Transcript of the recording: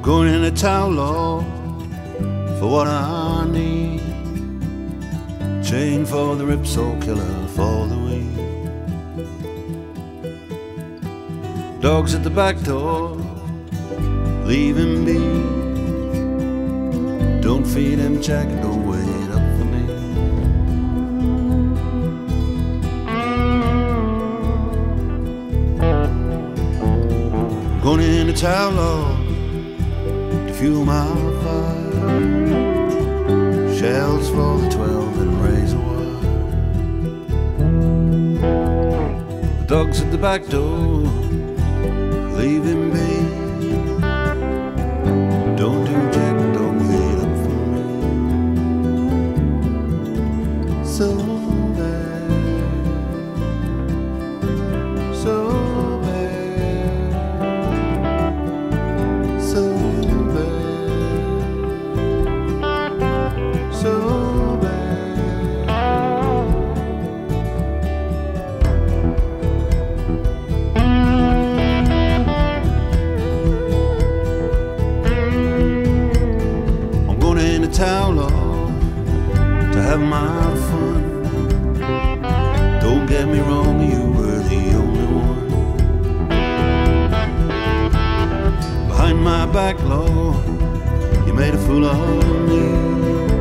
Going in a town law for what I need. Chain for the ripsaw killer for the weed. Dogs at the back door, leave him be. Don't feed him Jack, don't wait up for me. Going in a town law to fuel my fire. Shells for the 12 and razor wire. The dogs at the back door, leave him be. Don't do Jack, don't wait up for me. So bad, so bad, so bad, so town law to have my fun. Don't get me wrong, you were the only one. Behind my back law, you made a fool of me.